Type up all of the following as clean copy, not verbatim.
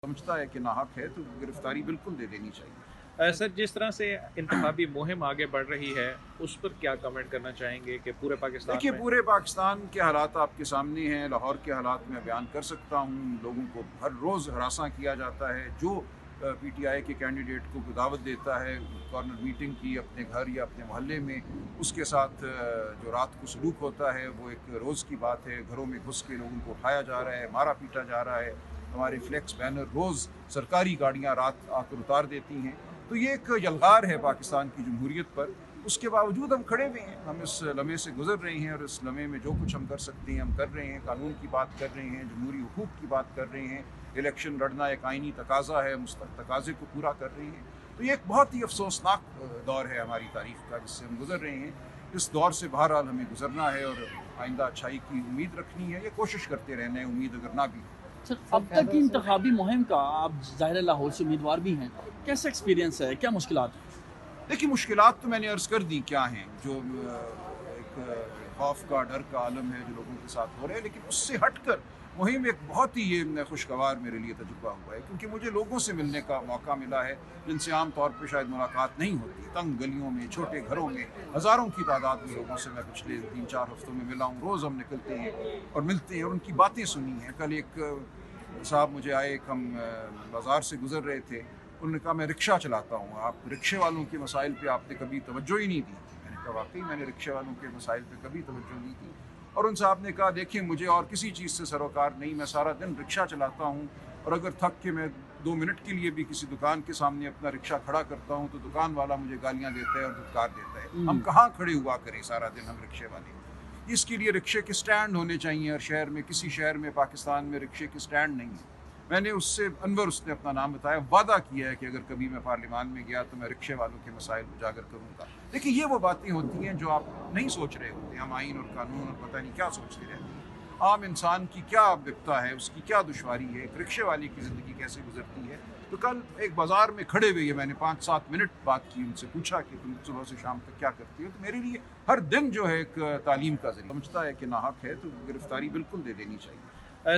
समझता है कि नाहक है तो गिरफ्तारी बिल्कुल दे देनी चाहिए। सर, जिस तरह से इंतखाबी मुहिम आगे बढ़ रही है, उस पर क्या कमेंट करना चाहेंगे कि पूरे पाकिस्तान देखिए, में? पूरे पाकिस्तान के हालात आपके सामने हैं। लाहौर के हालात मैं बयान कर सकता हूँ। लोगों को हर रोज़ हरासा किया जाता है। जो पीटीआई के कैंडिडेट को दावत देता है कॉर्नर मीटिंग की अपने घर या अपने मोहल्ले में, उसके साथ जो रात को सलूक होता है वो एक रोज़ की बात है। घरों में घुस के लोगों को उठाया जा रहा है, मारा पीटा जा रहा है। हमारे फ्लेक्स बैनर रोज़ सरकारी गाड़ियाँ रात आकर उतार देती हैं। तो ये एक यलगार है पाकिस्तान की जमहूरियत पर। उसके बावजूद हम खड़े हुए हैं। हम इस लम्हे से गुजर रहे हैं और इस लम्हे में जो कुछ हम कर सकते हैं हम कर रहे हैं। कानून की बात कर रहे हैं, जमहूरी हुकूक की बात कर रहे हैं। इलेक्शन लड़ना एक आइनी तकाजा है, हम उस तकाजे को पूरा कर रहे हैं। तो ये एक बहुत ही अफसोसनाक दौर है हमारी तारीख का जिससे हम गुजर रहे हैं। इस दौर से बहरहाल हमें गुजरना है और आइंदा अच्छाई की उम्मीद रखनी है। ये कोशिश करते रहना है, उम्मीद अगर ना भी हो। सर, अब तक की इंतखाबी मुहिम का आप ज़ाहिर लाहौर से उम्मीदवार भी हैं, कैसा एक्सपीरियंस है, क्या मुश्किलात हैं? देखिए, मुश्किलात तो मैंने अर्ज़ कर दी क्या हैं। जो एक खौफ का, डर का आलम है जो लोगों के साथ हो रहा है, लेकिन उससे हटकर मुहिम एक बहुत ही ये खुशगवार मेरे लिए तजुर्बा हुआ है, क्योंकि मुझे लोगों से मिलने का मौका मिला है जिनसे आम तौर पर शायद मुलाकात नहीं होती। तंग गलियों में, छोटे घरों में हज़ारों की तादाद में लोगों से मैं पिछले 3-4 हफ्तों में मिला हूँ। रोज़ हम निकलते हैं और मिलते हैं और उनकी बातें सुनी हैं। कल एक साहब मुझे आए, एक हम बाज़ार से गुज़र रहे थे। उन्होंने कहा, मैं रिक्शा चलाता हूँ, आप रिक्शे वालों के मसाइल पे आपने कभी तवज्जो ही नहीं दी। मैंने कहा, वाकई मैंने रिक्शे वालों के मसाइल पे कभी तवज्जो नहीं दी। और उन साहब ने कहा, देखिए, मुझे और किसी चीज़ से सरोकार नहीं, मैं सारा दिन रिक्शा चलाता हूँ और अगर थक के मैं 2 मिनट के लिए भी किसी दुकान के सामने अपना रिक्शा खड़ा करता हूँ तो दुकान वाला मुझे गालियाँ देता है और धुतकार देता है। हम कहाँ खड़े हुआ करें सारा दिन हम रिक्शे वाले। इसके लिए रिक्शे के स्टैंड होने चाहिए हर शहर में। किसी शहर में पाकिस्तान में रिक्शे के स्टैंड नहीं है। मैंने उससे अनवर, उसने अपना नाम बताया, वादा किया है कि अगर कभी मैं पार्लियामान में गया तो मैं रिक्शे वालों के मसाइल उजागर करूँगा। देखिए, ये वो बातें होती हैं जो आप नहीं सोच रहे होते। हम आइन और कानून और पता नहीं क्या सोचते रहते हैं। आम इंसान की क्या विपता है, उसकी क्या दुश्वारी है, एक रिक्शे वाले की ज़िंदगी कैसे गुजरती है। तो कल एक बाज़ार में खड़े हुए मैंने 5-7 मिनट बात की, उनसे पूछा कि तुम सुबह से शाम तक क्या करती हो। तो मेरे लिए हर दिन जो है एक तालीम का ज़रिया। समझता है कि नाहक है तो गिरफ्तारी बिल्कुल दे देनी चाहिए।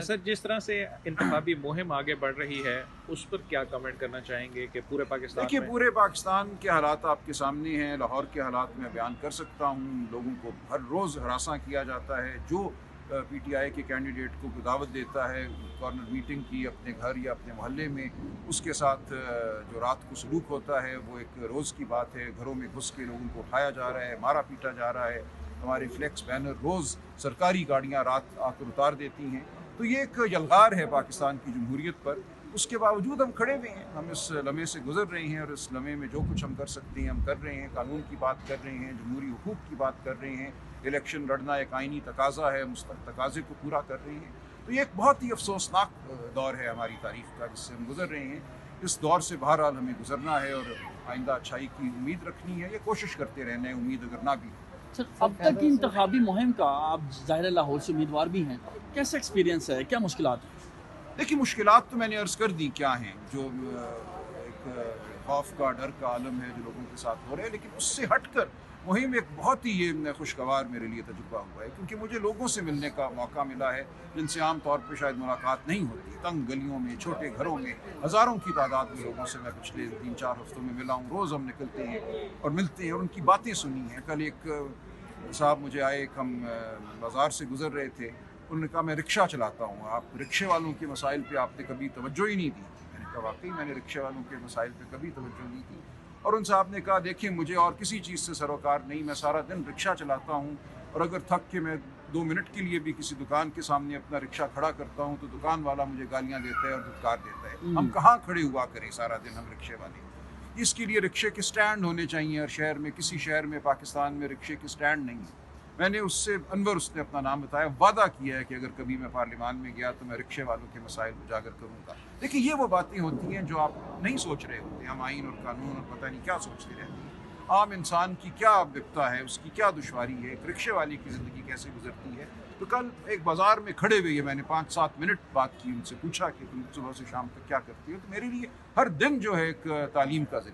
सर, जिस तरह से इंतखाबी मुहिम आगे बढ़ रही है, उस पर क्या कमेंट करना चाहेंगे कि पूरे पाकिस्तान देखिए, में? पूरे पाकिस्तान के हालात आपके सामने हैं। लाहौर के हालात मैं बयान कर सकता हूँ। लोगों को हर रोज़ हरासा किया जाता है। जो पीटीआई के कैंडिडेट को दावत देता है कॉर्नर मीटिंग की अपने घर या अपने मोहल्ले में, उसके साथ जो रात को सलूक होता है वो एक रोज़ की बात है। घरों में घुस के लोगों को उठाया जा रहा है, मारा पीटा जा रहा है। हमारे फ्लेक्स बैनर रोज़ सरकारी गाड़ियाँ रात आकर उतार देती हैं। तो ये एक यलगार है पाकिस्तान की जमहूरियत पर। उसके बावजूद हम खड़े हुए हैं। हम इस लम्हे से गुजर रहे हैं और इस लम्हे में जो कुछ हम कर सकते हैं हम कर रहे हैं। कानून की बात कर रहे हैं, जमहूरी हुकूक की बात कर रहे हैं। इलेक्शन लड़ना एक आइनी तकाजा है, हम उस तकाजे को पूरा कर रहे हैं। तो ये एक बहुत ही अफसोसनाक दौर है हमारी तारीख का जिससे हम गुजर रहे हैं। इस दौर से बहरहाल हमें गुजरना है और आइंदा अच्छाई की उम्मीद रखनी है। ये कोशिश करते रहना है, उम्मीद अगर ना भी हो। सर, अब तक की इंतखाबी मुहिम का आप ज़ाहिर लाहौर से उम्मीदवार भी हैं, कैसा एक्सपीरियंस है, क्या मुश्किलात हैं? देखिए, मुश्किलात तो मैंने अर्ज़ कर दी क्या हैं। जो एक खौफ का, डर का आलम है जो लोगों के साथ हो रहा है, लेकिन उससे हटकर मुहिम एक बहुत ही ये खुशगवार मेरे लिए तजुर्बा हुआ है, क्योंकि मुझे लोगों से मिलने का मौका मिला है जिनसे आम तौर पर शायद मुलाकात नहीं होती। तंग गलियों में, छोटे घरों में हज़ारों की तादाद में लोगों से मैं पिछले 3-4 हफ्तों में मिला हूँ। रोज़ हम निकलते हैं और मिलते हैं और उनकी बातें सुनी हैं। कल एक साहब मुझे आए, एक हम बाज़ार से गुज़र रहे थे। उन्होंने कहा, मैं रिक्शा चलाता हूँ, आप रिक्शे वालों के मसाइल पे आपने कभी तवज्जो ही नहीं दी। मैंने कहा, वाकई मैंने रिक्शे वालों के मसाइल पे कभी तवज्जो नहीं दी। और उन साहब ने कहा, देखिए, मुझे और किसी चीज़ से सरोकार नहीं, मैं सारा दिन रिक्शा चलाता हूँ और अगर थक के मैं 2 मिनट के लिए भी किसी दुकान के सामने अपना रिक्शा खड़ा करता हूँ तो दुकान वाला मुझे गालियाँ देता है और धुतकार देता है। हम कहाँ खड़े हुआ करें सारा दिन हम रिक्शे वाले। इसके लिए रिक्शे के स्टैंड होने चाहिए हर शहर में। किसी शहर में पाकिस्तान में रिक्शे के स्टैंड नहीं है। मैंने उससे अनवर, उसने अपना नाम बताया, वादा किया है कि अगर कभी मैं पार्लियामान में गया तो मैं रिक्शे वालों के मसाइल उजागर करूँगा। देखिए, ये वो बातें होती हैं जो आप नहीं सोच रहे होते। हम आइन और कानून और पता नहीं क्या सोचते रहते हैं। आम इंसान की क्या विपता है, उसकी क्या दुश्वारी है, एक रिक्शे वाले की ज़िंदगी कैसे गुजरती है। तो कल एक बाज़ार में खड़े हुए मैंने 5-7 मिनट बात की, उनसे पूछा कि तुम सुबह से शाम तक क्या करती हो। तो मेरे लिए हर दिन जो है एक तालीम का ज़रिया।